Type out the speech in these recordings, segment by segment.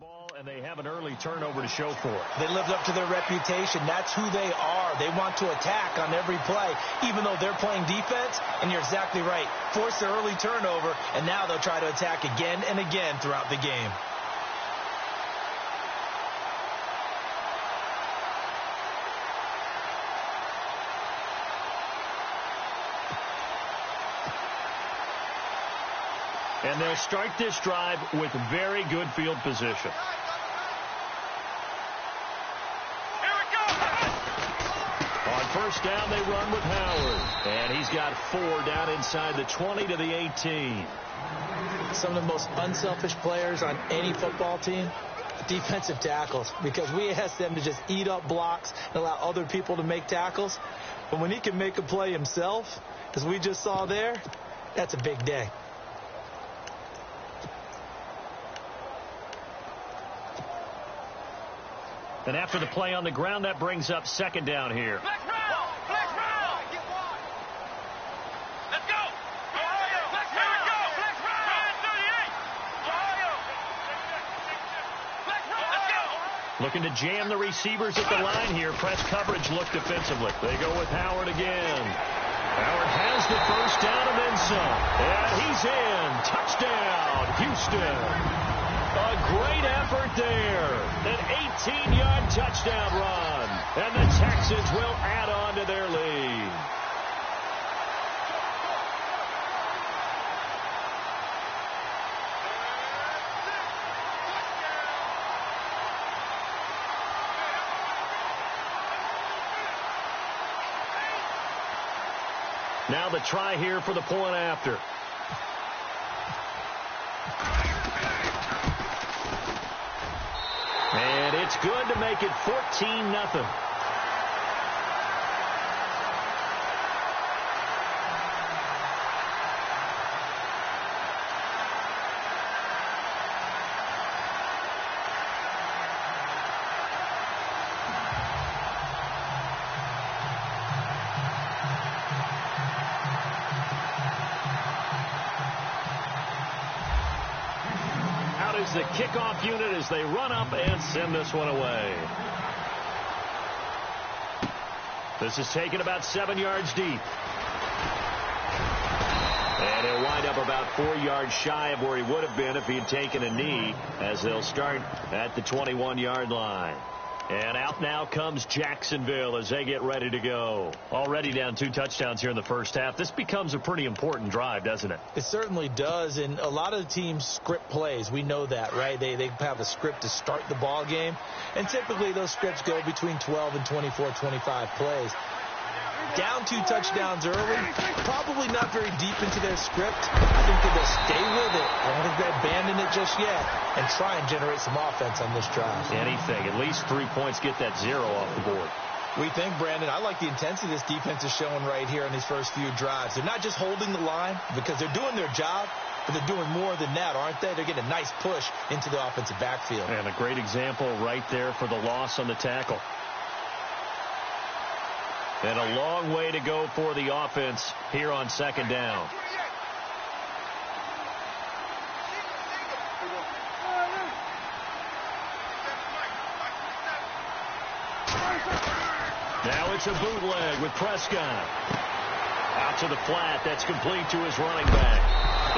ball, and they have an early turnover to show for it. They lived up to their reputation. That's who they are. They want to attack on every play, even though they're playing defense. And you're exactly right. Force their early turnover, and now they'll try to attack again and again throughout the game. And they'll start this drive with very good field position. Here we go. On first down, they run with Howard. And he's got 4 down inside the 20 to the 18. Some of the most unselfish players on any football team, defensive tackles, because we ask them to just eat up blocks and allow other people to make tackles. But when he can make a play himself, as we just saw there, that's a big day. And after the play on the ground, that brings up second down here. Flex round. Flex round. Let's go. Ohio. Flex round. Here we go. Flex round. 38. Ohio. Flex round. Let's go. Looking to jam the receivers at the line here. Press coverage look defensively. They go with Howard again. Howard has the first down and then some. And he's in. Touchdown, Houston. A great effort there. An 18-yard touchdown run. And the Texans will add on to their lead. Now the try here for the point after. And it's good to make it 14-0. The kickoff unit as they run up and send this one away. This is taken about 7 yards deep. And he'll wind up about 4 yards shy of where he would have been if he had taken a knee, as they'll start at the 21-yard line. And out now comes Jacksonville as they get ready to go. Already down 2 touchdowns here in the first half. This becomes a pretty important drive, doesn't it? It certainly does, and a lot of the teams script plays. We know that, right? They have a script to start the ball game, and typically those scripts go between 12 and 24, 25 plays. Down 2 touchdowns early, probably not very deep into their script. I think that they'll stay with it. I don't think they abandon it just yet and try and generate some offense on this drive. Anything. At least 3 points, get that 0 off the board. We think, Brandon, I like the intensity this defense is showing right here in these first few drives. They're not just holding the line because they're doing their job, but they're doing more than that, aren't they? They're getting a nice push into the offensive backfield. And a great example right there for the loss on the tackle. And a long way to go for the offense here on second down. Now it's a bootleg with Prescott. Out to the flat. That's complete to his running back.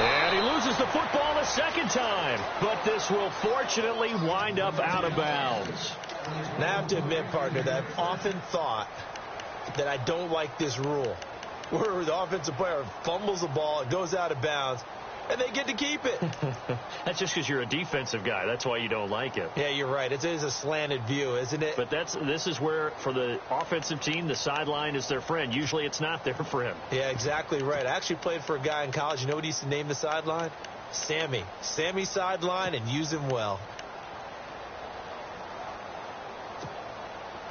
And he loses the football a second time. But this will fortunately wind up out of bounds. Now I have to admit, partner, that I've often thought that I don't like this rule, where the offensive player fumbles the ball, it goes out of bounds, and they get to keep it. That's just because you're a defensive guy. That's why you don't like it. Yeah, you're right. It is a slanted view, isn't it? But this is where, for the offensive team, the sideline is their friend. Usually it's not there for him. Yeah, exactly right. I actually played for a guy in college. You know what he used to name the sideline? Sammy. Sammy sideline, and use him well.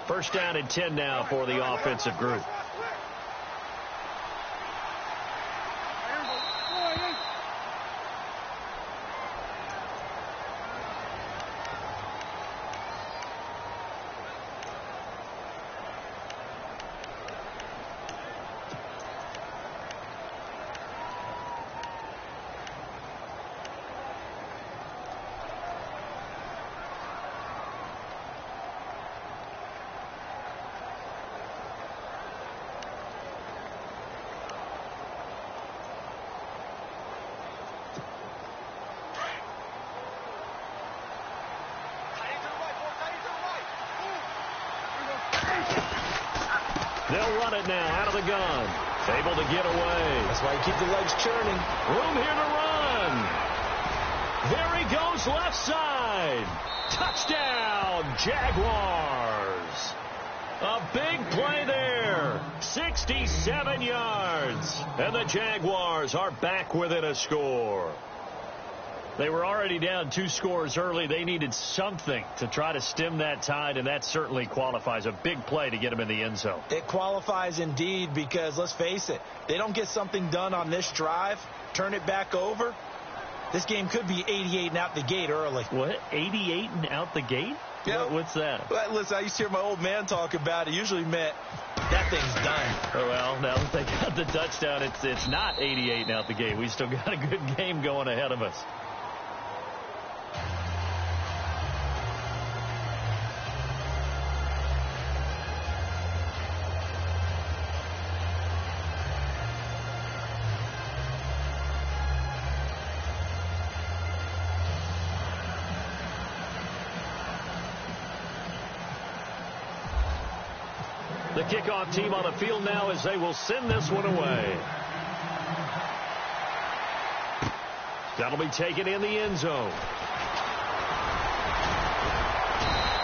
First down and 10 now for the offensive group. They'll run it now out of the gun. Able to get away. That's why you keep the legs churning. Room here to run. There he goes left side. Touchdown, Jaguars. A big play there. 67 yards. And the Jaguars are back within a score. They were already down 2 scores early. They needed something to try to stem that tide, and that certainly qualifies. A big play to get them in the end zone. It qualifies indeed because, let's face it, they don't get something done on this drive, turn it back over, this game could be 88 and out the gate early. What? 88 and out the gate? Yeah. What's that? Well, listen, I used to hear my old man talk about it. Usually meant that thing's done. Oh, well, now that they got the touchdown, it's not 88 and out the gate. We still got a good game going ahead of us. The kickoff team on the field now as they will send this one away. That'll be taken in the end zone.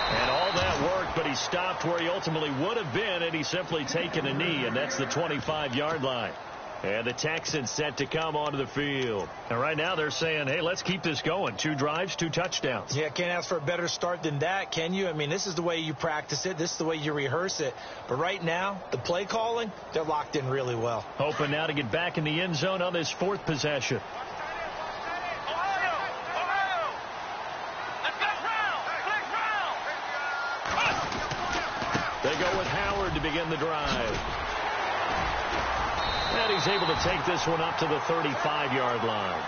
And all that work, but he stopped where he ultimately would have been, and he's simply taken a knee, and that's the 25-yard line. And the Texans set to come onto the field. And right now they're saying, hey, let's keep this going. 2 drives, 2 touchdowns. Yeah, can't ask for a better start than that, can you? I mean, this is the way you practice it. This is the way you rehearse it. But right now, the play calling, they're locked in really well. Hoping now to get back in the end zone on this 4th possession. They go with Howard to begin the drive. And he's able to take this one up to the 35-yard line.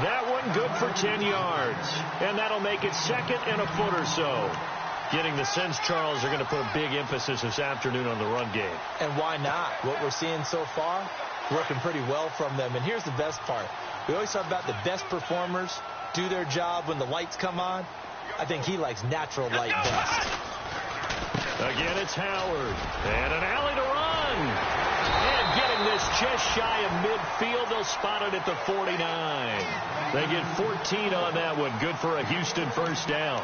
That one good for 10 yards. And that'll make it 2nd and a foot or so. Getting the sense, Charles, are going to put a big emphasis this afternoon on the run game. And why not? What we're seeing so far, working pretty well from them. And here's the best part. We always talk about the best performers do their job when the lights come on. I think he likes natural light best. Again, it's Howard. And an alley to run. And getting this just shy of midfield. They'll spot it at the 49. They get 14 on that one. Good for a Houston first down.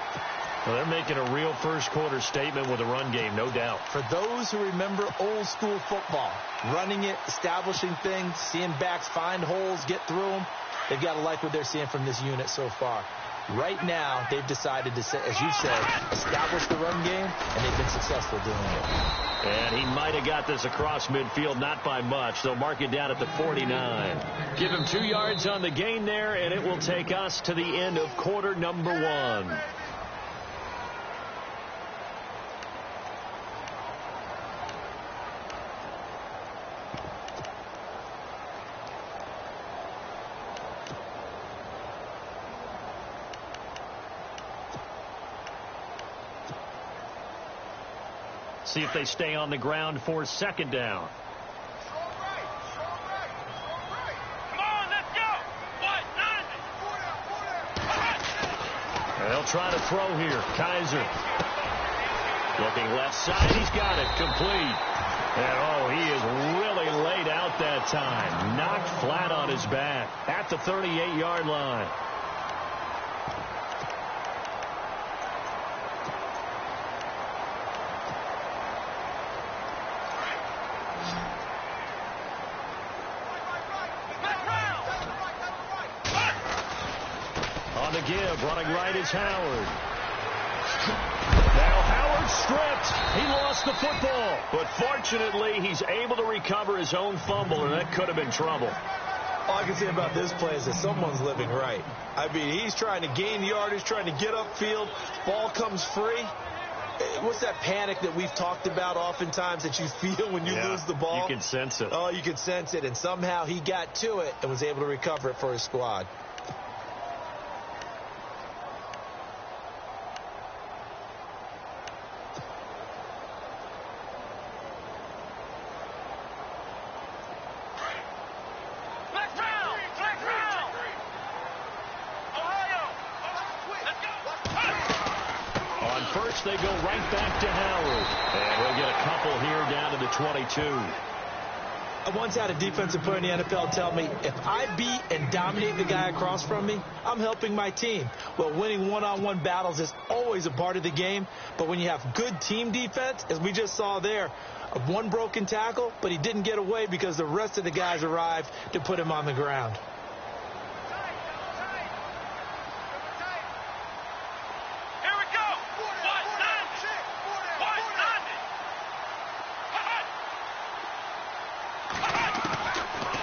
Well, they're making a real first-quarter statement with a run game, no doubt. For those who remember old-school football, running it, establishing things, seeing backs find holes, get through them, they've got to like what they're seeing from this unit so far. Right now, they've decided to, as you said, establish the run game, and they've been successful doing it. And he might have got this across midfield, not by much. They'll mark it down at the 49. Give him 2 yards on the gain there, and it will take us to the end of quarter number 1. See if they stay on the ground for 2nd down. Come on, let's go. What? They'll try to throw here. Kaiser. Looking left side. He's got it. Complete. And, he is really laid out that time. Knocked flat on his back at the 38-yard line. On the give, running right is Howard. Now Howard stripped. He lost the football. But fortunately, he's able to recover his own fumble, and that could have been trouble. All I can say about this play is that someone's living right. I mean, he's trying to gain yardage, trying to get upfield. Ball comes free. What's that panic that we've talked about oftentimes that you feel when you lose the ball? You can sense it. Oh, you can sense it. And somehow he got to it and was able to recover it for his squad. first. They go right back to Howard. And he'll get a couple here down to the 22. I once had a defensive player in the NFL tell me, if I beat and dominate the guy across from me, I'm helping my team. Well, winning one-on-one battles is always a part of the game, but when you have good team defense, as we just saw there, one broken tackle, but he didn't get away because the rest of the guys arrived to put him on the ground.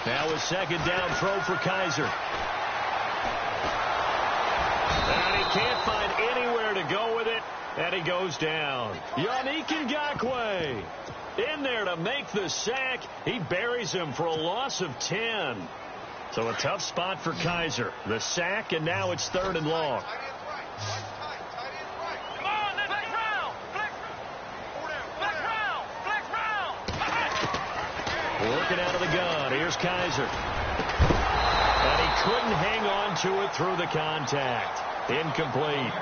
Now a second down throw for Kaiser. And he can't find anywhere to go with it, and he goes down. Yannick Ngakoue in there to make the sack. He buries him for a loss of 10. So a tough spot for Kaiser. The sack, and now it's 3rd and long. Working out of the gun. Here's Kaiser. And he couldn't hang on to it through the contact. Incomplete.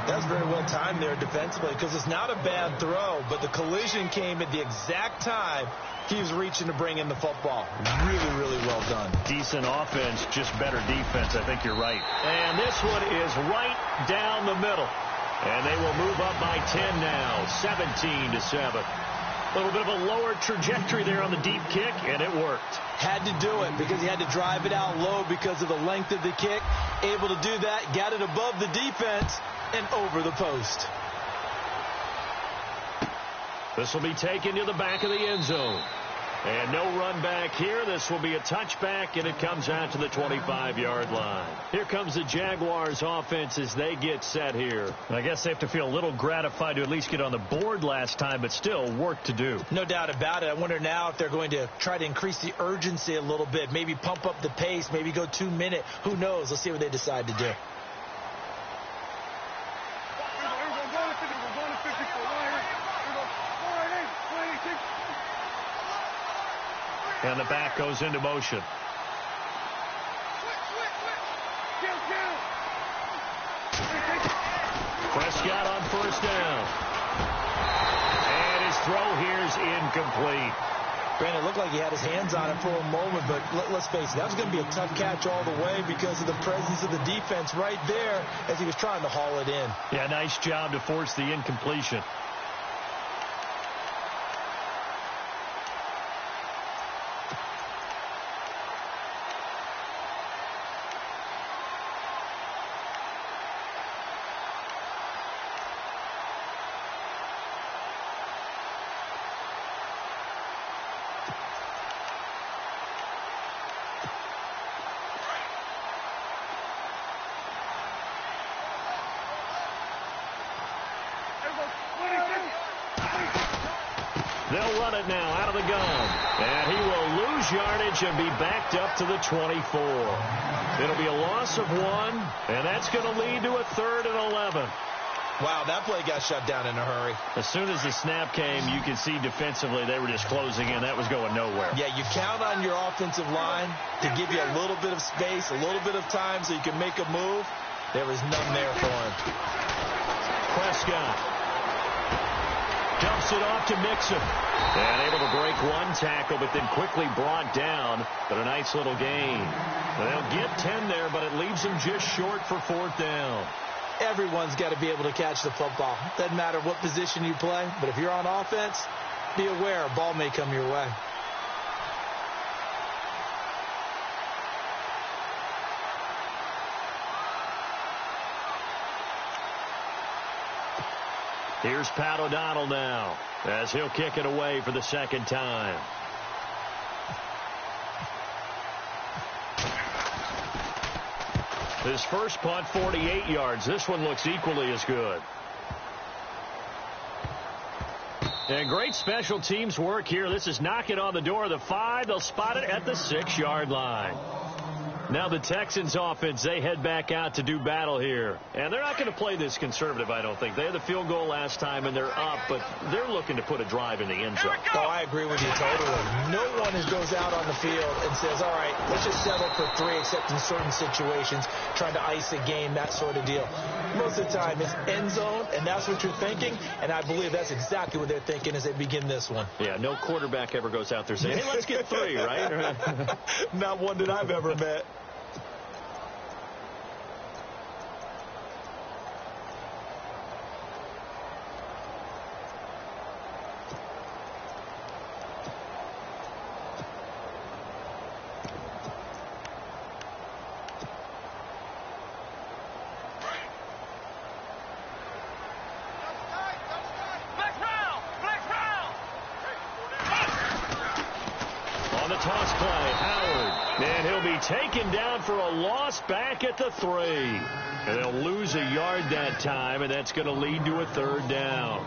That's very well timed there defensively because it's not a bad throw, but the collision came at the exact time he was reaching to bring in the football. Really, really well done. Decent offense, just better defense. I think you're right. And this one is right down the middle. And they will move up by 10 now, 17-7. A little bit of a lower trajectory there on the deep kick, and it worked. Had to do it because he had to drive it out low because of the length of the kick. Able to do that, got it above the defense and over the post. This will be taken to the back of the end zone. And no run back here. This will be a touchback, and it comes out to the 25-yard line. Here comes the Jaguars offense as they get set here. And I guess they have to feel a little gratified to at least get on the board last time, but still work to do. No doubt about it. I wonder now if they're going to try to increase the urgency a little bit, maybe pump up the pace, maybe go 2-minute. Who knows? Let's see what they decide to do. And the back goes into motion. Prescott on first down. And his throw here is incomplete. Brandon, it looked like he had his hands on it for a moment, but let's face it, that was going to be a tough catch all the way because of the presence of the defense right there as he was trying to haul it in. Yeah, nice job to force the incompletion. They'll run it now out of the gun. And he will lose yardage and be backed up to the 24. It'll be a loss of 1, and that's going to lead to a 3rd and 11. Wow, that play got shut down in a hurry. As soon as the snap came, you could see defensively they were just closing in. That was going nowhere. Yeah, you count on your offensive line to give you a little bit of space, a little bit of time so you can make a move. There was none there for him. Prescott dumps it off to Mixon. And able to break one tackle, but then quickly brought down. But a nice little gain. They'll get 10 there, but it leaves them just short for 4th down. Everyone's got to be able to catch the football. Doesn't matter what position you play, but if you're on offense, be aware a ball may come your way. Here's Pat O'Donnell now as he'll kick it away for the 2nd time. His first punt, 48 yards. This one looks equally as good. And great special teams work here. This is knocking on the door of the 5. They'll spot it at the 6-yard line. Now the Texans offense, they head back out to do battle here. And they're not going to play this conservative, I don't think. They had the field goal last time, and they're up, but they're looking to put a drive in the end zone. Oh, I agree with you totally. No one goes out on the field and says, all right, let's just settle for 3, except in certain situations, trying to ice a game, that sort of deal. Most of the time, it's end zone, and that's what you're thinking, and I believe that's exactly what they're thinking as they begin this one. Yeah, no quarterback ever goes out there saying, hey, let's get 3, right? Not one that I've ever met. Toss play, Howard, and he'll be taken down for a loss back at the 3. And they'll lose a yard that time, and that's going to lead to a 3rd down.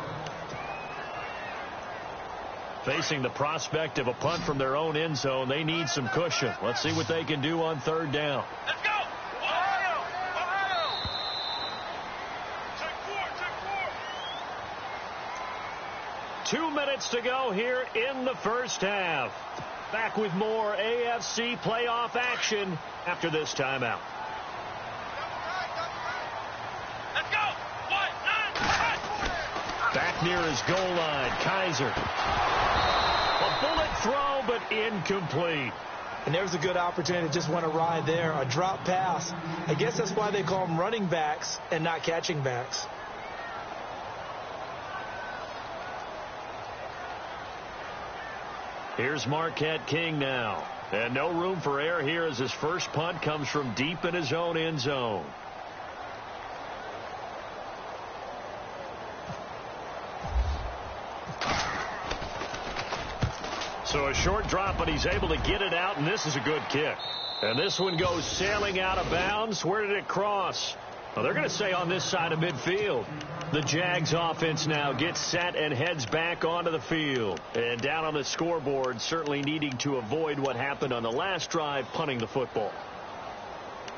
Facing the prospect of a punt from their own end zone, they need some cushion. Let's see what they can do on 3rd down. Let's go! Ohio! Ohio! Take 4, take 4. 2 minutes to go here in the first half. Back with more AFC playoff action after this timeout. Let's go! 1, 9, Back near his goal line, Kaiser. A bullet throw, but incomplete. And there's a good opportunity to just want to ride there. A drop pass. I guess that's why they call them running backs and not catching backs. Here's Marquette King now. And no room for error here as his first punt comes from deep in his own end zone. So a short drop, but he's able to get it out, and this is a good kick. And this one goes sailing out of bounds. Where did it cross? Well, they're going to say on this side of midfield. The Jags offense now gets set and heads back onto the field. And down on the scoreboard, certainly needing to avoid what happened on the last drive, punting the football.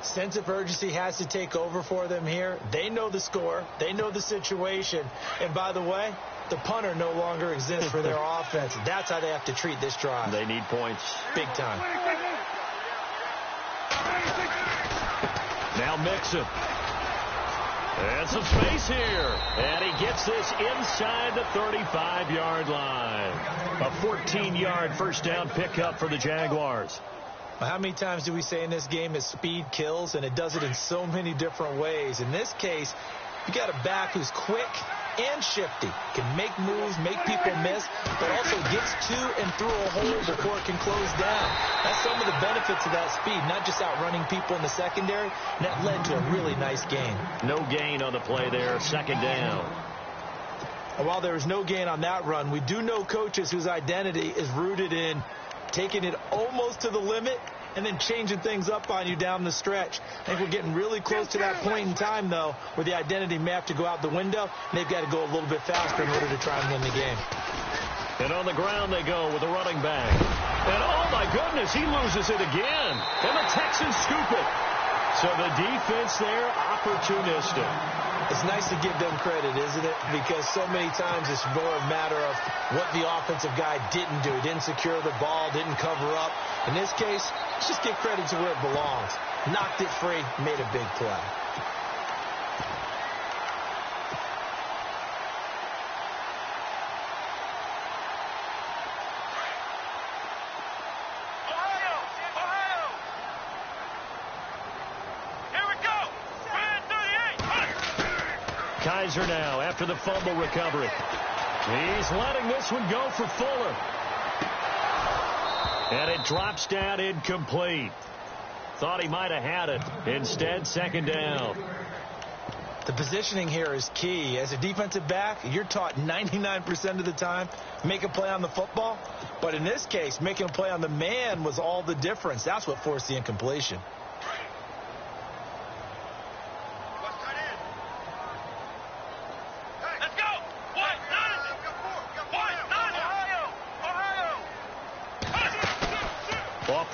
Sense of urgency has to take over for them here. They know the score. They know the situation. And by the way, the punter no longer exists for their offense. That's how they have to treat this drive. They need points. Big time. Now Mixon. And some space here. And he gets this inside the 35-yard line. A 14-yard first down pickup for the Jaguars. How many times do we say in this game that speed kills, and it does it in so many different ways? In this case, you got a back who's quick and shifty, can make moves, make people miss, but also gets to and through a hole before it can close down. That's some of the benefits of that speed, not just outrunning people in the secondary, and that led to a really nice gain. No gain on the play there, 2nd down. And while there is no gain on that run, we do know coaches whose identity is rooted in taking it almost to the limit and then changing things up on you down the stretch. I think we're getting really close to that point in time, though, where the identity may have to go out the window, and they've got to go a little bit faster in order to try and win the game. And on the ground they go with a running back. And, oh, my goodness, he loses it again. And the Texans scoop it. So the defense there, opportunistic. It's nice to give them credit, isn't it? Because so many times it's more a matter of what the offensive guy didn't do. Didn't secure the ball, didn't cover up. In this case, let's just give credit to where it belongs. Knocked it free, made a big play. Kaiser now after the fumble recovery. He's letting this one go for Fuller. And it drops down incomplete. Thought he might have had it. Instead, 2nd down. The positioning here is key. As a defensive back, you're taught 99% of the time, make a play on the football. But in this case, making a play on the man was all the difference. That's what forced the incompletion.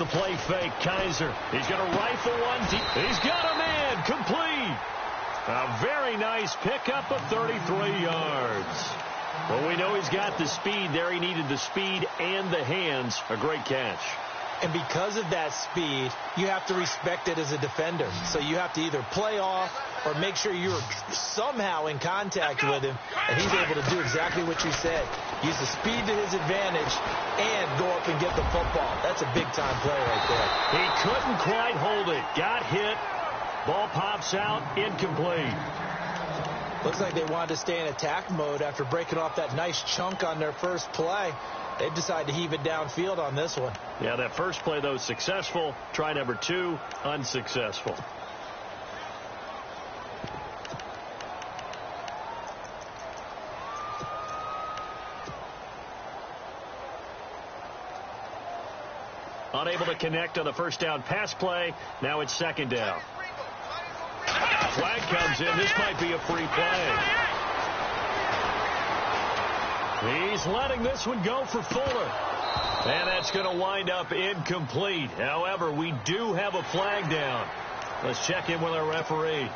the play fake. Kaiser. He's going to rifle one deep. He's got a man. Complete. A very nice pickup of 33 yards. Well, we know he's got the speed there. He needed the speed and the hands. A great catch. And because of that speed, you have to respect it as a defender. So you have to either play off or make sure you're somehow in contact with him, and he's able to do exactly what you said. Use the speed to his advantage and go up and get the football. That's a big-time play right there. He couldn't quite hold it. Got hit. Ball pops out. Incomplete. Looks like they wanted to stay in attack mode after breaking off that nice chunk on their first play. They decided to heave it downfield on this one. Yeah, that first play, though, successful. Try number 2, unsuccessful. Unable to connect on the first down pass play. Now it's second down. Flag comes in. This might be a free play. He's letting this one go for Fuller. And that's going to wind up incomplete. However, we do have a flag down. Let's check in with our referee.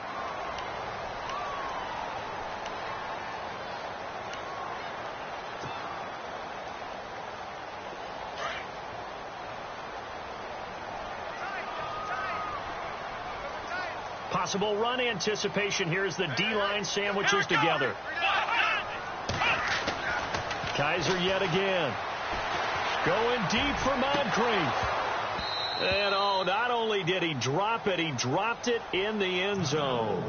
Possible run anticipation here as the D-line sandwiches together. Kaiser yet again. Going deep for Moncrief. And oh, not only did he drop it, he dropped it in the end zone.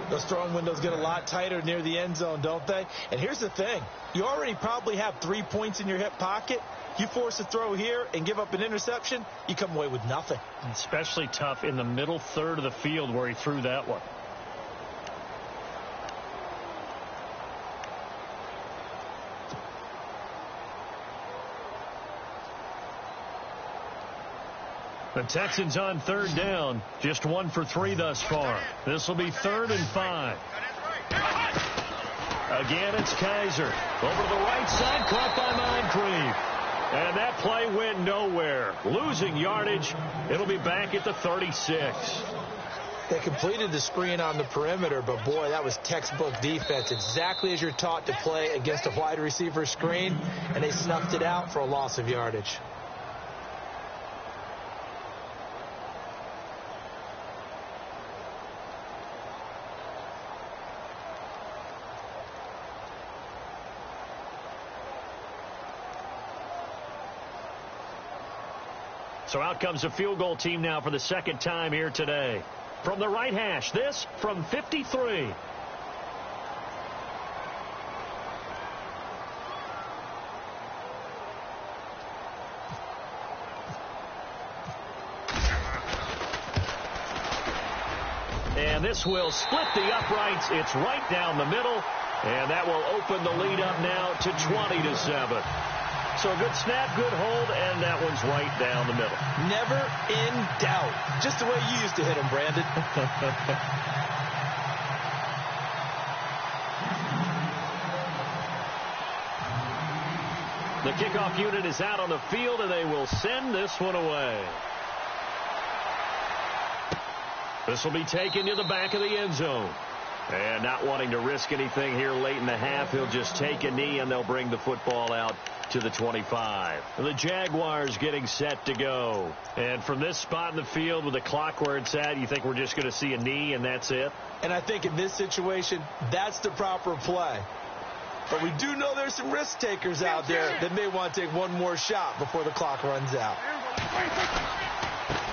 Those throwing windows get a lot tighter near the end zone, don't they? And here's the thing. You already probably have 3 points in your hip pocket. You force a throw here and give up an interception, you come away with nothing. Especially tough in the middle third of the field where he threw that one. The Texans on third down. Just 1 for 3 thus far. This will be 3rd and 5. Again, it's Kaiser. Over to the right side, caught by Moncrief. And that play went nowhere. Losing yardage. It'll be back at the 36. They completed the screen on the perimeter, but boy, that was textbook defense. Exactly as you're taught to play against a wide receiver screen, and they snuffed it out for a loss of yardage. So out comes the field goal team now for the second time here today. From the right hash, this from 53. And this will split the uprights. It's right down the middle. And that will open the lead up now to 20-7. So a good snap, good hold, and that one's right down the middle. Never in doubt. Just the way you used to hit them, Brandon. The kickoff unit is out on the field, and they will send this one away. This will be taken to the back of the end zone. And not wanting to risk anything here late in the half, he'll just take a knee, and they'll bring the football out to the 25. The Jaguars getting set to go. And from this spot in the field with the clock where it's at, you think we're just going to see a knee and that's it? And I think in this situation, that's the proper play. But we do know there's some risk takers out there that may want to take one more shot before the clock runs out.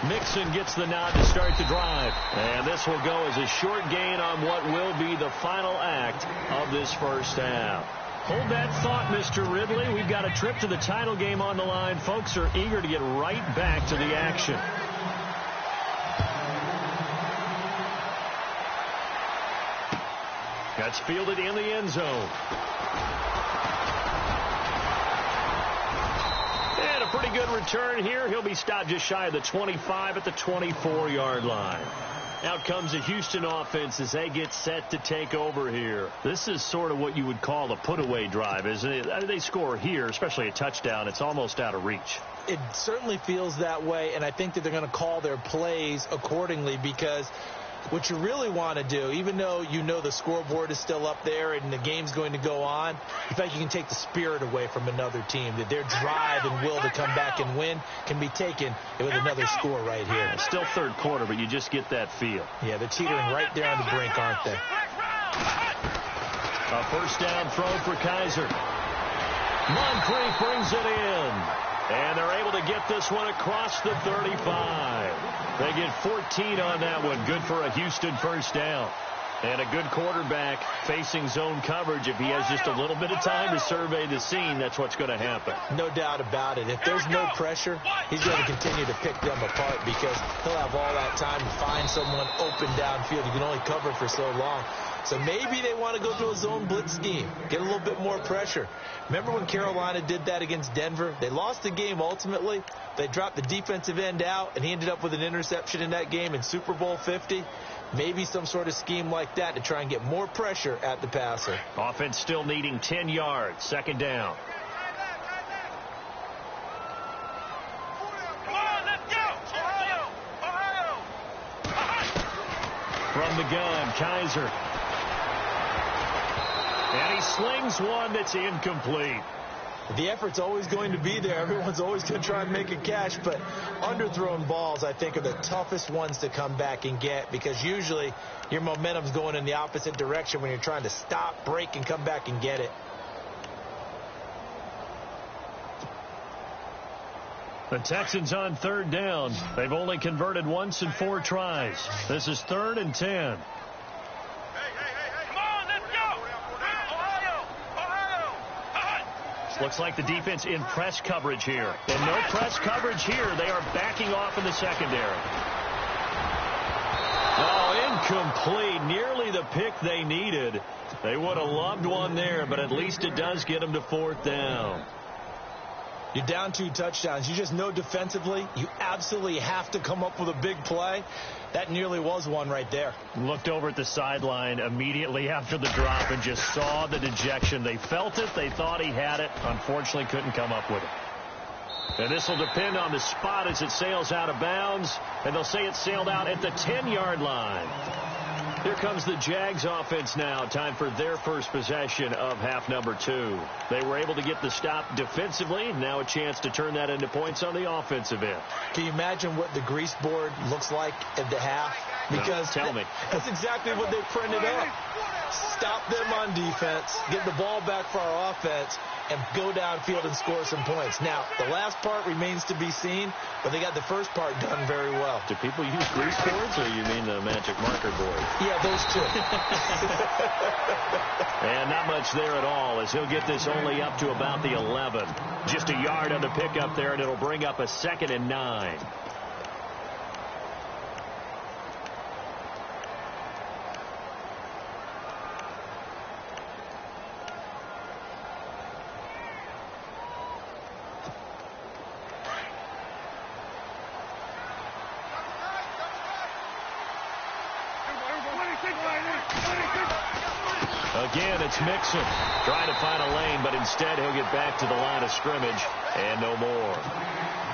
Mixon gets the nod to start the drive. And this will go as a short gain on what will be the final act of this first half. Hold that thought, Mr. Ridley. We've got a trip to the title game on the line. Folks are eager to get right back to the action. That's fielded in the end zone. And a pretty good return here. He'll be stopped just shy of the 25 at the 24-yard line. Out comes the Houston offense as they get set to take over here. This is sort of what you would call a put-away drive, isn't it? They score here, especially a touchdown. It's almost out of reach. It certainly feels that way, and I think that they're going to call their plays accordingly, because what you really want to do, even though you know the scoreboard is still up there and the game's going to go on, in fact, you can take the spirit away from another team, that their drive and will to come back and win can be taken with another score right here. It's still third quarter, but you just get that feel. Yeah, they're teetering right there on the brink, aren't they? A first down throw for Kaiser. Moncrief brings it in. And they're able to get this one across the 35. They get 14 on that one. Good for a Houston first down. And a good quarterback facing zone coverage. If he has just a little bit of time to survey the scene, that's what's going to happen. No doubt about it. If there's no pressure, he's going to continue to pick them apart, because he'll have all that time to find someone open downfield. You can only cover for so long. So maybe they want to go to a zone blitz scheme, get a little bit more pressure. Remember when Carolina did that against Denver? They lost the game ultimately. They dropped the defensive end out, and he ended up with an interception in that game in Super Bowl 50. Maybe some sort of scheme like that to try and get more pressure at the passer. Offense still needing 10 yards. Second down. Come on, let's go. Ohio. From the gun, Kaiser. And he slings one that's incomplete. The effort's always going to be there. Everyone's always going to try and make a catch, but underthrown balls, I think, are the toughest ones to come back and get, because usually your momentum's going in the opposite direction when you're trying to stop, break, and come back and get it. The Texans on third down. They've only converted once in 4 tries. This is 3rd and 10. Looks like the defense in press coverage here. And no press coverage here. They are backing off in the secondary. Oh, incomplete. Nearly the pick they needed. They would have loved one there, but at least it does get them to 4th down. You're down 2 touchdowns. You just know defensively you absolutely have to come up with a big play. That nearly was one right there. Looked over at the sideline immediately after the drop and just saw the dejection. They felt it. They thought he had it. Unfortunately, couldn't come up with it. And this will depend on the spot as it sails out of bounds. And they'll say it sailed out at the 10-yard line. Here comes the Jags offense now. Time for their first possession of half number 2. They were able to get the stop defensively. Now a chance to turn that into points on the offensive end. Can you imagine what the grease board looks like at the half? Because tell me. That's exactly what they printed up. Stop them on defense, get the ball back for our offense, and go downfield and score some points. Now, the last part remains to be seen, but they got the first part done very well. Do people use grease boards, or you mean the magic marker board? Yeah, those two. And not much there at all, as he'll get this only up to about the 11. Just a yard on the pickup there, and it'll bring up a 2nd and 9. Again, it's Mixon trying to find a lane, but instead he'll get back to the line of scrimmage and no more.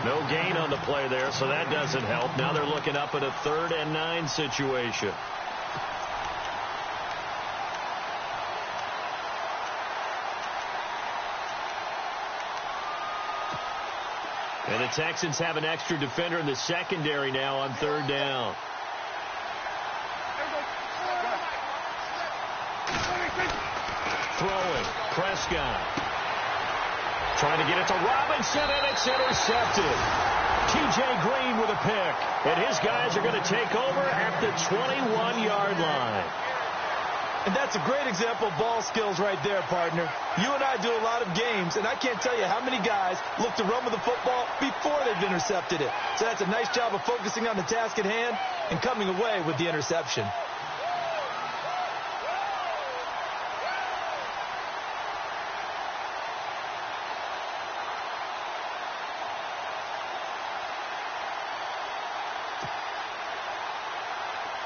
No gain on the play there, so that doesn't help. Now they're looking up at a 3rd and 9 situation. And the Texans have an extra defender in the secondary now on 3rd down. Throwing, Prescott. Trying to get it to Robinson, and it's intercepted. T.J. Green with a pick. And his guys are going to take over at the 21-yard line. And that's a great example of ball skills right there, partner. You and I do a lot of games, and I can't tell you how many guys look to run with the football before they've intercepted it. So that's a nice job of focusing on the task at hand and coming away with the interception.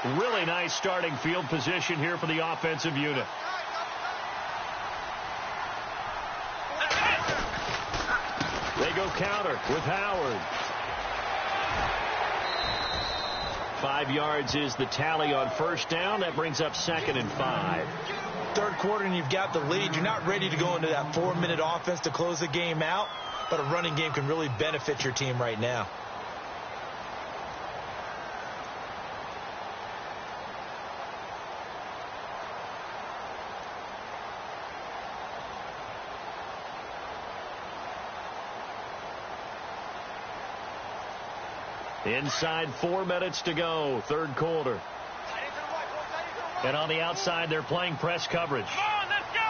Really nice starting field position here for the offensive unit. They go counter with Howard. 5 yards is the tally on first down. That brings up 2nd and 5. Third quarter and you've got the lead. You're not ready to go into that 4-minute offense to close the game out, but a running game can really benefit your team right now. Inside 4 minutes to go, third quarter. And on the outside, they're playing press coverage. Come on, let's go.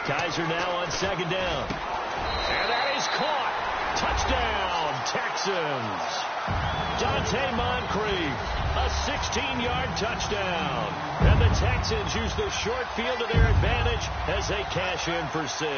Kaiser now on 2nd down. And that is caught. Touchdown, Texans. Dante Moncrief, a 16-yard touchdown. And the Texans use the short field to their advantage as they cash in for 6.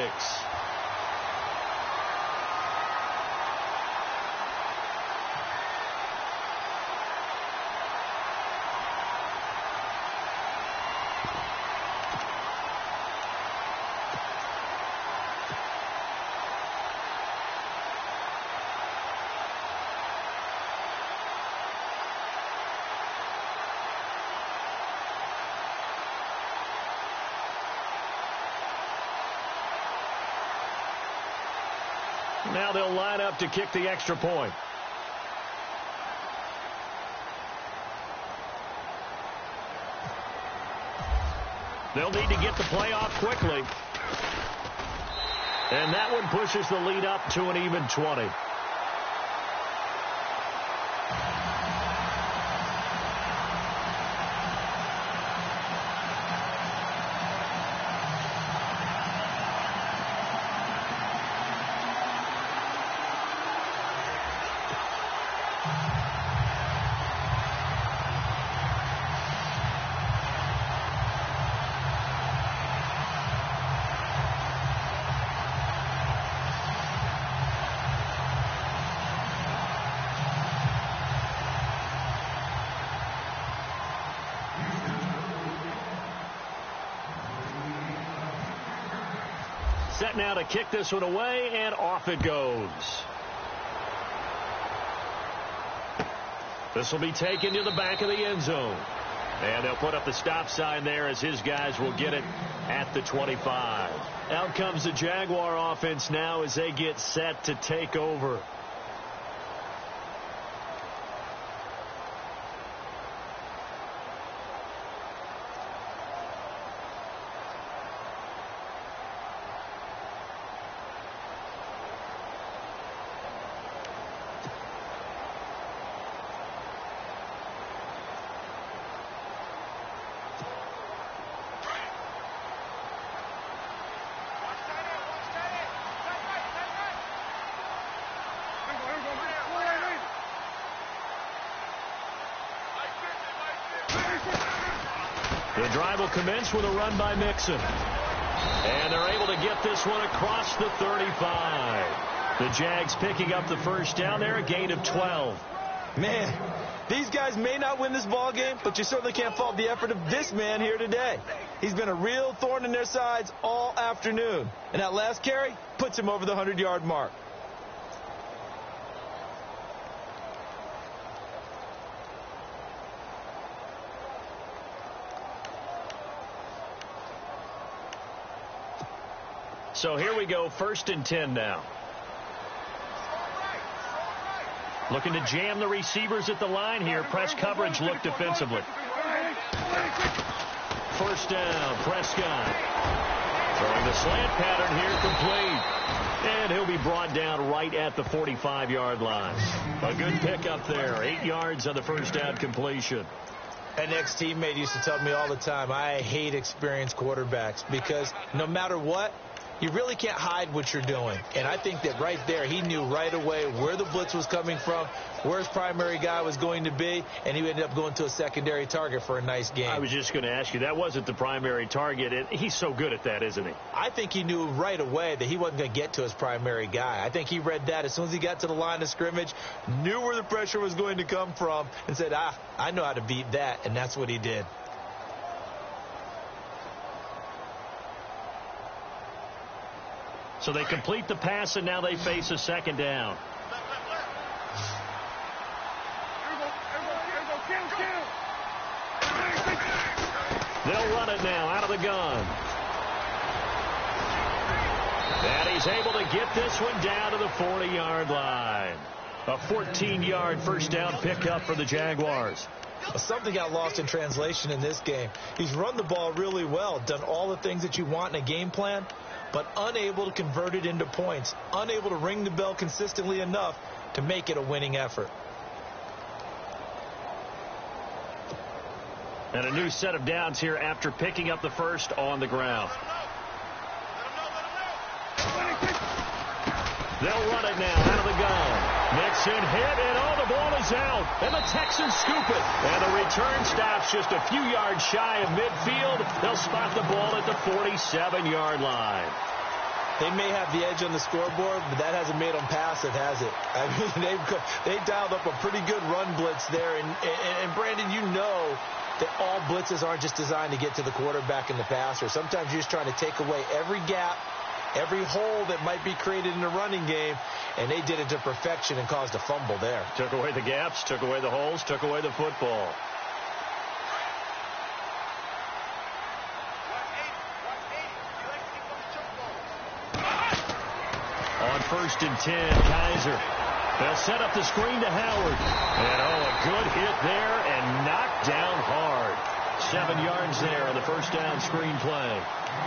Now they'll line up to kick the extra point. They'll need to get the play off quickly. And that one pushes the lead up to an even 20. Set now to kick this one away, and off it goes. This will be taken to the back of the end zone. And they'll put up the stop sign there as his guys will get it at the 25. Out comes the Jaguar offense now as they get set to take over. The drive will commence with a run by Mixon. And they're able to get this one across the 35. The Jags picking up the first down there, a gain of 12. Man, these guys may not win this ball game, but you certainly can't fault the effort of this man here today. He's been a real thorn in their sides all afternoon. And that last carry puts him over the 100-yard mark. So here we go, 1st and 10 now. Looking to jam the receivers at the line here. Press coverage look defensively. First down, Prescott. Throwing the slant pattern here, complete. And he'll be brought down right at the 45-yard line. A good pickup there. 8 yards on the first down completion. An ex-teammate used to tell me all the time, I hate experienced quarterbacks because no matter what, you really can't hide what you're doing. And I think that right there, he knew right away where the blitz was coming from, where his primary guy was going to be, and he ended up going to a secondary target for a nice game. I was just going to ask you, that wasn't the primary target, and he's so good at that, isn't he? I think he knew right away that he wasn't going to get to his primary guy. I think he read that as soon as he got to the line of scrimmage, knew where the pressure was going to come from, and said, I know how to beat that, and that's what he did. So they complete the pass, and now they face a second down. They'll run it now out of the gun. And he's able to get this one down to the 40-yard line. A 14-yard first down pickup for the Jaguars. Something got lost in translation in this game. He's run the ball really well, done all the things that you want in a game plan, but unable to convert it into points, unable to ring the bell consistently enough to make it a winning effort. And a new set of downs here after picking up the first on the ground. They'll run it now out of the gun. Nixon hit, and the ball is out. And the Texans scoop it. And the return stops just a few yards shy of midfield. They'll spot the ball at the 47-yard line. They may have the edge on the scoreboard, but that hasn't made them passive, has it? I mean, they dialed up a pretty good run blitz there. And Brandon, you know that all blitzes aren't just designed to get to the quarterback and the passer. Sometimes you're just trying to take away every gap, every hole that might be created in the running game, and they did it to perfection and caused a fumble there. Took away the gaps, took away the holes, took away the football. On 1st and 10, Kaiser. They'll set up the screen to Howard. And, a good hit there and knocked down hard. 7 yards there on the first down screen play.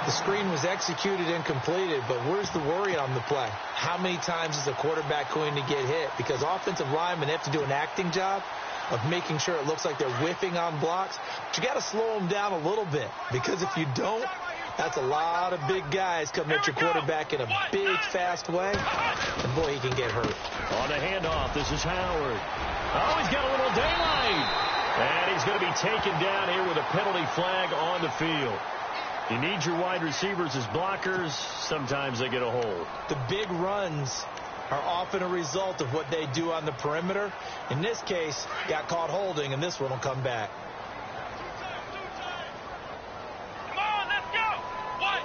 The screen was executed and completed, but where's the worry on the play? How many times is a quarterback going to get hit? Because offensive linemen have to do an acting job of making sure it looks like they're whiffing on blocks. But you got to slow them down a little bit, because if you don't, that's a lot of big guys coming at your quarterback in a big, fast way. And, boy, he can get hurt. On the handoff, this is Howard. He's got a little daylight. And he's going to be taken down here with a penalty flag on the field. You need your wide receivers as blockers. Sometimes they get a hold. The big runs are often a result of what they do on the perimeter. In this case, got caught holding, and this one will come back. Come on, let's go. What?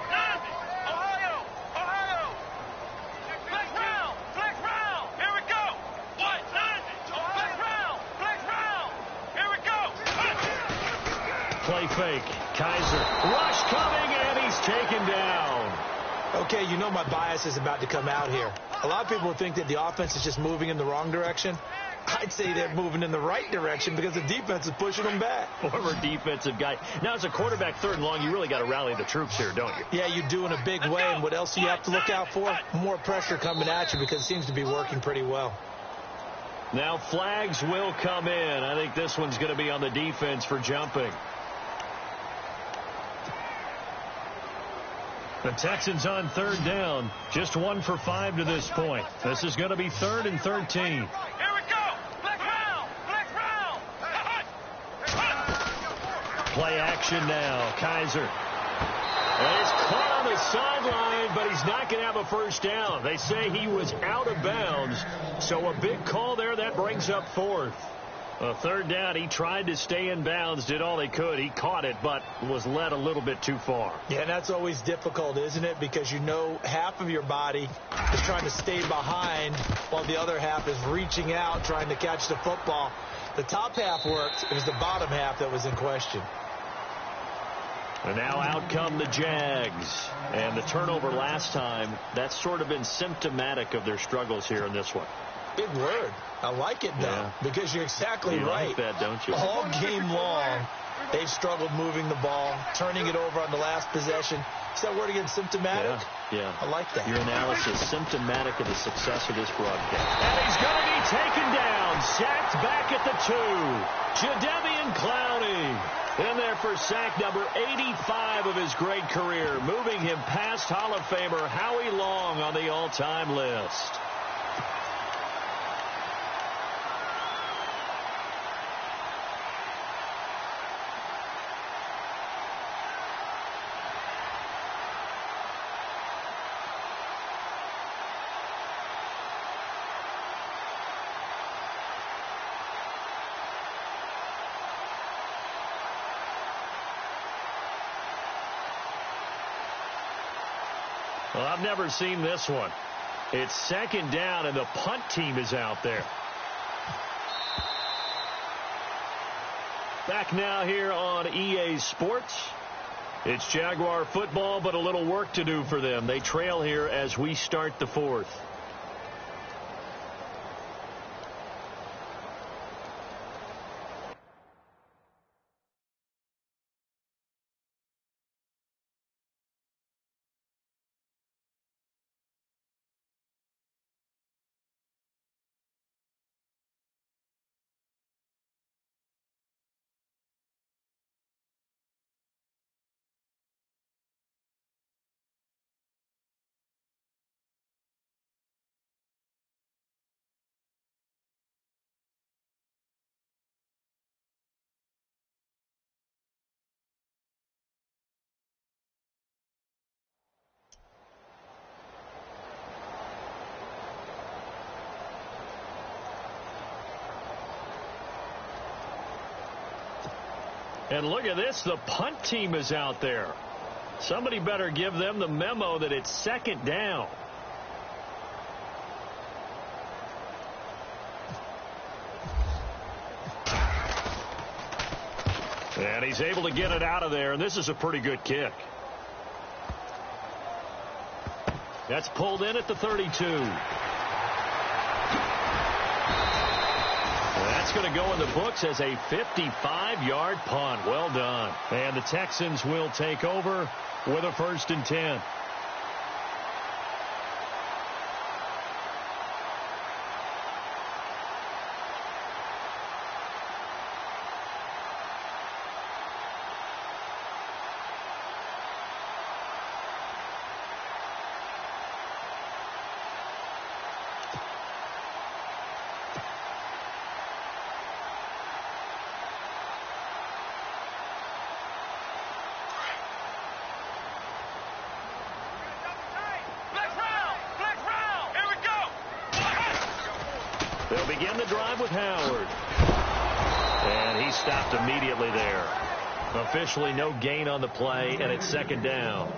Ohio. Flex round. Here we go. What? Flex round. Here we go. Play fake. Kaiser. Rush coming, and he's taken down. Okay, you know my bias is about to come out here. A lot of people think that the offense is just moving in the wrong direction. I'd say they're moving in the right direction because the defense is pushing them back. Former defensive guy. Now, as a quarterback, 3rd and long, you really got to rally the troops here, don't you? Yeah, you do in a big way. And what else do you have to look out for? More pressure coming at you, because it seems to be working pretty well. Now, flags will come in. I think this one's going to be on the defense for jumping. The Texans on 3rd down. Just 1 for 5 to this point. This is going to be 3rd and 13. Here we go. Flex round. Play action now. Kaiser. And it's caught on the sideline, but he's not going to have a first down. They say he was out of bounds. So a big call there. That brings up 4th. 3rd down, he tried to stay in bounds, did all he could. He caught it, but was led a little bit too far. Yeah, and that's always difficult, isn't it? Because you know half of your body is trying to stay behind while the other half is reaching out, trying to catch the football. The top half worked. It was the bottom half that was in question. And now out come the Jags. And the turnover last time, that's sort of been symptomatic of their struggles here in this one. Big word. I like it, though, because you're exactly right. You like that, don't you? All game long, they've struggled moving the ball, turning it over on the last possession. Is that word again, symptomatic? Yeah. I like that. Your analysis, symptomatic of the success of this broadcast. And he's going to be taken down. Sacked back at the 2. Jadeveon Clowney. In there for sack number 85 of his great career, moving him past Hall of Famer Howie Long on the all-time list. Well, I've never seen this one. It's second down, and the punt team is out there. Back now here on EA Sports. It's Jaguar football, but a little work to do for them. They trail here as we start the fourth. And look at this, the punt team is out there. Somebody better give them the memo that it's second down. And he's able to get it out of there, and this is a pretty good kick. That's pulled in at the 32. That's going to go in the books as a 55-yard punt. Well done. And the Texans will take over with a 1st and 10. They'll begin the drive with Howard. And he stopped immediately there. Officially no gain on the play, and it's second down.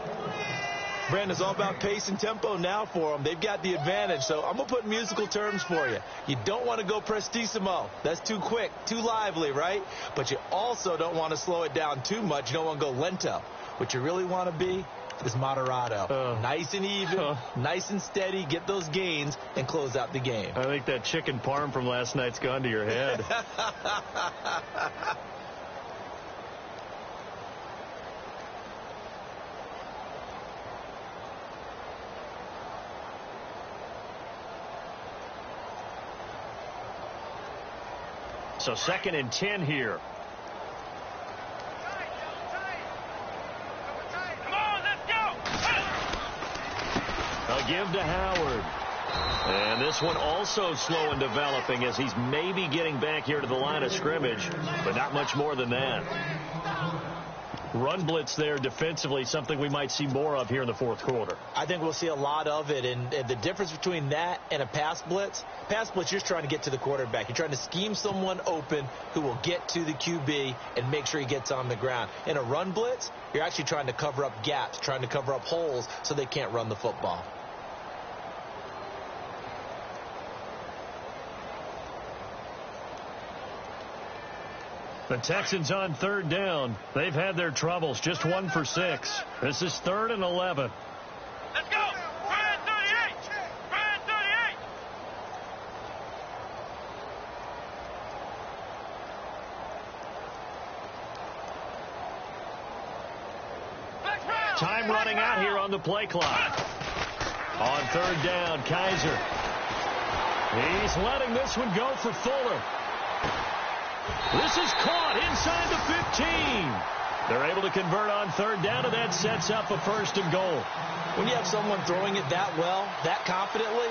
Brandon, it's all about pace and tempo now for them. They've got the advantage, so I'm going to put musical terms for you. You don't want to go prestissimo. That's too quick, too lively, right? But you also don't want to slow it down too much. You don't want to go lento. What you really want to be is moderato. Nice and even, nice and steady, get those gains, and close out the game. I think that chicken parm from last night's gone to your head. So 2nd and 10 here. A give to Howard. And this one also slow in developing as he's maybe getting back here to the line of scrimmage, but not much more than that. Run blitz there defensively, something we might see more of here in the fourth quarter. I think we'll see a lot of it, and the difference between that and a pass blitz, you're just trying to get to the quarterback. You're trying to scheme someone open who will get to the QB and make sure he gets on the ground. In a run blitz, you're actually trying to cover up gaps, trying to cover up holes so they can't run the football. The Texans on 3rd down. They've had their troubles. Just 1 for 6. This is 3rd and 11. Let's go. Brand 38. Brand 38. Time running out here on the play clock. On 3rd down, Kaiser. He's letting this one go for Fuller. This is caught inside the 15. They're able to convert on third down, and that sets up a 1st and goal. When you have someone throwing it that well, that confidently,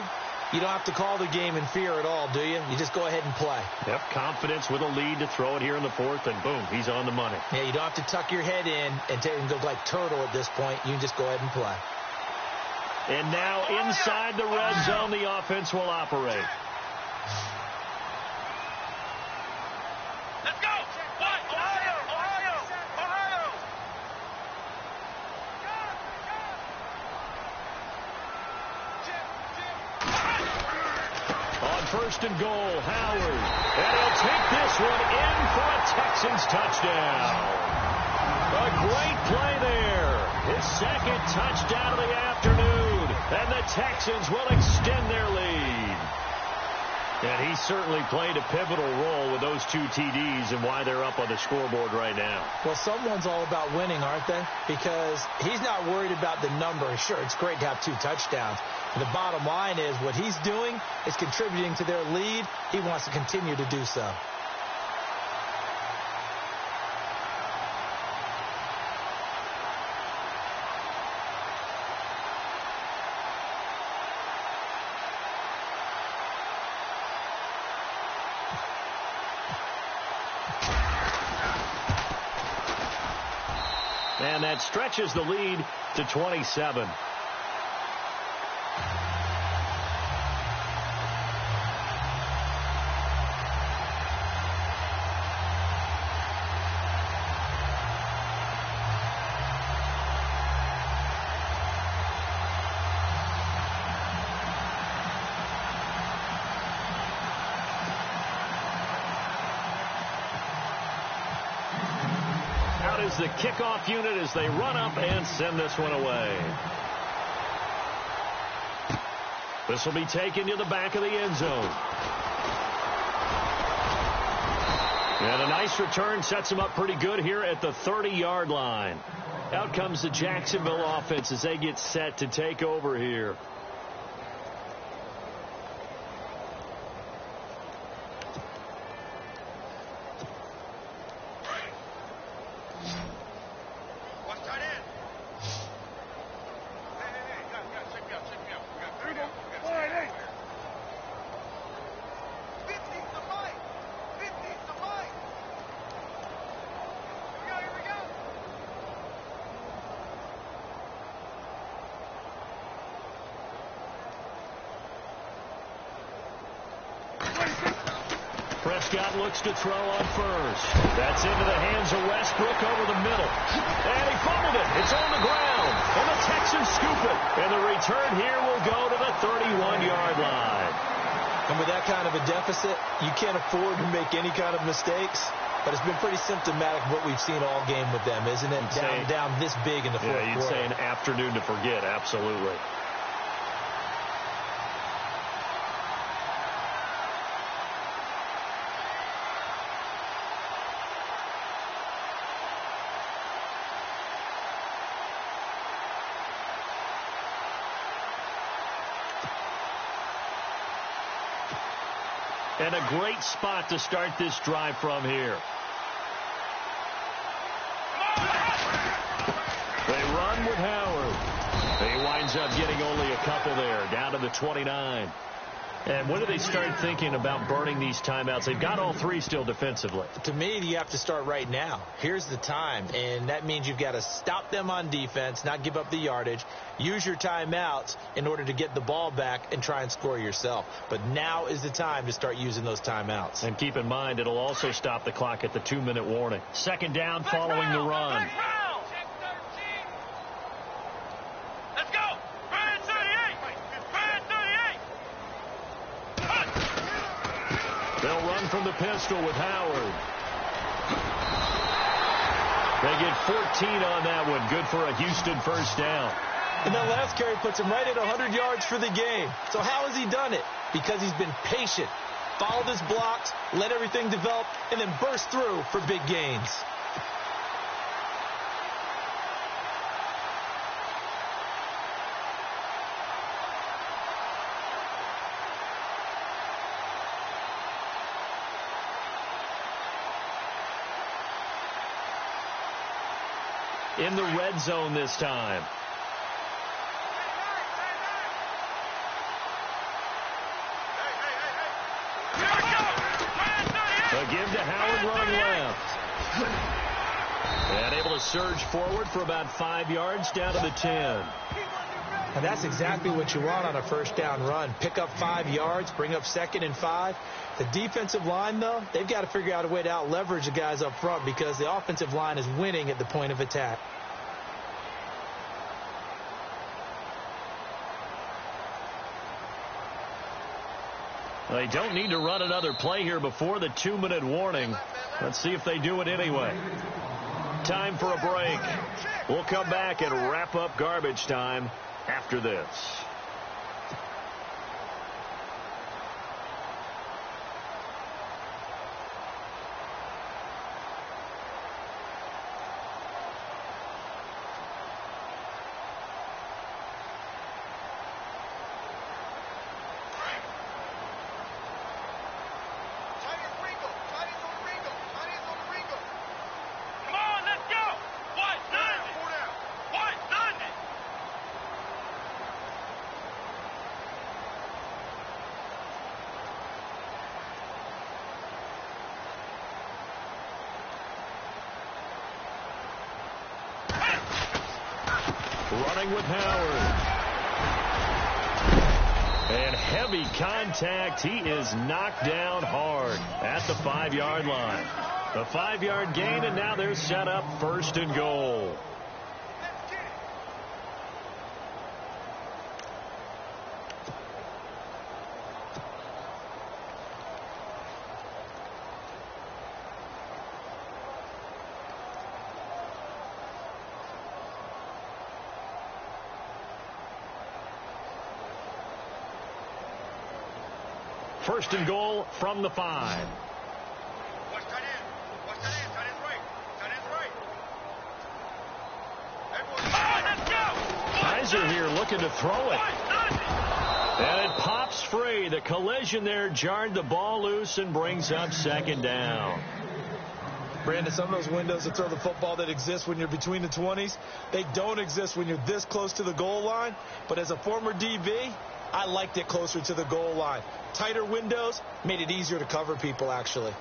you don't have to call the game in fear at all, do you? You just go ahead and play. Yep, confidence with a lead to throw it here in the 4th, and boom, he's on the money. Yeah, you don't have to tuck your head in and go like turtle at this point. You can just go ahead and play. And now inside the red zone, the offense will operate. Let's go! Ohio! Ohio! Ohio! On 1st and goal, Howard. And he'll take this one in for a Texans touchdown. A great play there. His 2nd touchdown of the afternoon. And the Texans will extend their lead. And he certainly played a pivotal role with those 2 TDs and why they're up on the scoreboard right now. Well, someone's all about winning, aren't they? Because he's not worried about the number. Sure, it's great to have 2 touchdowns. And the bottom line is what he's doing is contributing to their lead. He wants to continue to do so. And that stretches the lead to 27. Out is the kickoff unit as they run up and send this one away. This will be taken to the back of the end zone. And a nice return sets them up pretty good here at the 30-yard line. Out comes the Jacksonville offense as they get set to take over here. Prescott looks to throw on first. That's into the hands of Westbrook over the middle. And he fumbled it. It's on the ground. And the Texans scoop it. And the return here will go to the 31-yard line. And with that kind of a deficit, you can't afford to make any kind of mistakes. But it's been pretty symptomatic of what we've seen all game with them, isn't it? Down this big in the fourth quarter. Yeah, you'd say an afternoon to forget. Absolutely. And a great spot to start this drive from here. They run with Howard. He winds up getting only a couple there, down to the 29. And when do they start thinking about burning these timeouts? They've got all 3 still defensively. To me, you have to start right now. Here's the time, and that means you've got to stop them on defense, not give up the yardage, use your timeouts in order to get the ball back and try and score yourself. But now is the time to start using those timeouts. And keep in mind, it'll also stop the clock at the 2-minute warning. 2nd down following the run. Let's go! Bird 38! Bird 38! They'll run from the pistol with Howard. They get 14 on that one. Good for a Houston first down. And that last carry puts him right at 100 yards for the game. So how has he done it? Because he's been patient, followed his blocks, let everything develop, and then burst through for big gains. in the red zone this time. A give to Howard running left. And able to surge forward for about 5 yards down to the 10. And that's exactly what you want on a first down run. Pick up 5 yards, bring up 2nd and 5. The defensive line, though, they've got to figure out a way to out-leverage the guys up front because the offensive line is winning at the point of attack. They don't need to run another play here before the 2-minute warning. Let's see if they do it anyway. Time for a break. We'll come back and wrap up garbage time after this. Running with Howard. And heavy contact. He is knocked down hard at the 5-yard line. A 5-yard gain, and now they're set up 1st and goal. First and goal from the 5. Watch tight end. Watch tight end. Tight end's right. Tight end's right. Everyone. Let's go. Kaiser here looking to throw it. And it pops free. The collision there jarred the ball loose and brings up 2nd down. Brandon, some of those windows to throw the football that exist when you're between the 20s, they don't exist when you're this close to the goal line. But as a former DB, I liked it closer to the goal line. Tighter windows made it easier to cover people, actually.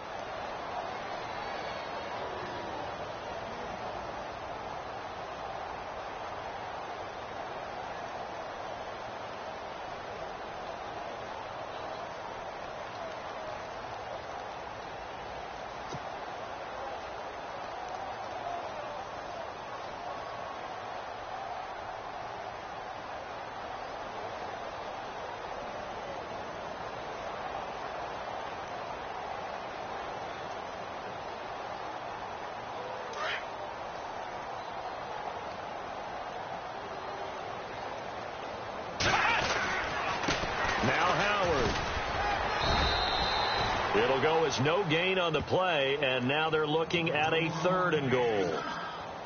It'll go as no gain on the play, and now they're looking at a 3rd and goal.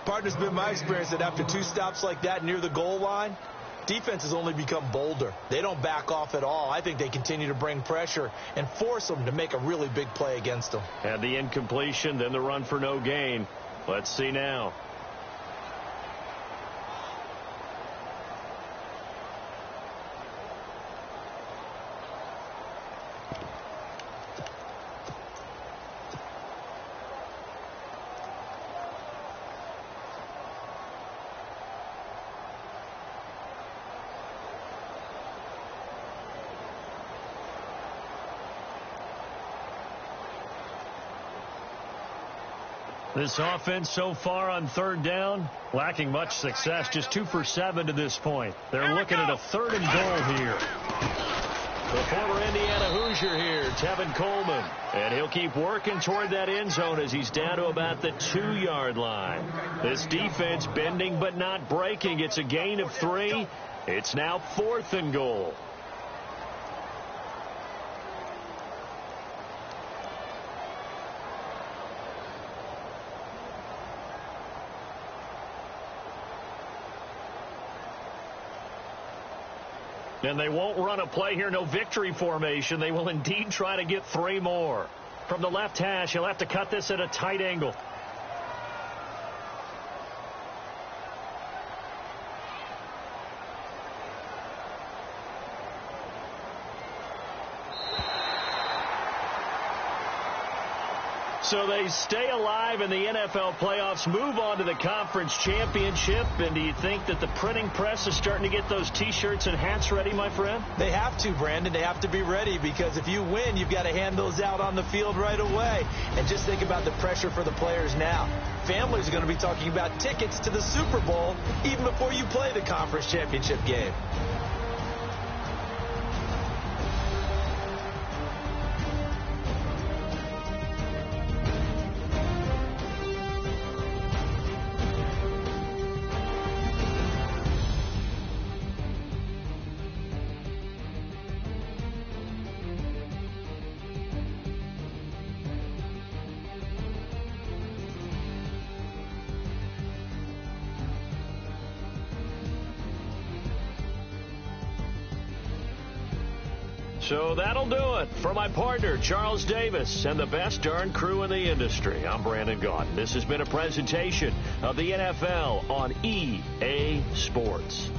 Partner's been my experience that after 2 stops like that near the goal line, defenses only become bolder. They don't back off at all. I think they continue to bring pressure and force them to make a really big play against them. And the incompletion, then the run for no gain. Let's see now. This offense so far on 3rd down, lacking much success, just 2 for 7 to this point. They're looking at a 3rd and goal here. The former Indiana Hoosier here, Tevin Coleman. And he'll keep working toward that end zone as he's down to about the 2-yard line. This defense bending but not breaking. It's a gain of 3. It's now 4th and goal. And they won't run a play here, no victory formation. They will indeed try to get 3 more. From the left hash, he'll have to cut this at a tight angle. So they stay alive in the NFL playoffs, move on to the conference championship. And do you think that the printing press is starting to get those T-shirts and hats ready, my friend? They have to, Brandon. They have to be ready because if you win, you've got to hand those out on the field right away. And just think about the pressure for the players now. Families are going to be talking about tickets to the Super Bowl even before you play the conference championship game. So that'll do it. For my partner, Charles Davis, and the best darn crew in the industry, I'm Brandon Gaudin. This has been a presentation of the NFL on EA Sports.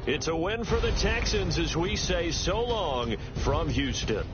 It's a win for the Texans as we say so long from Houston.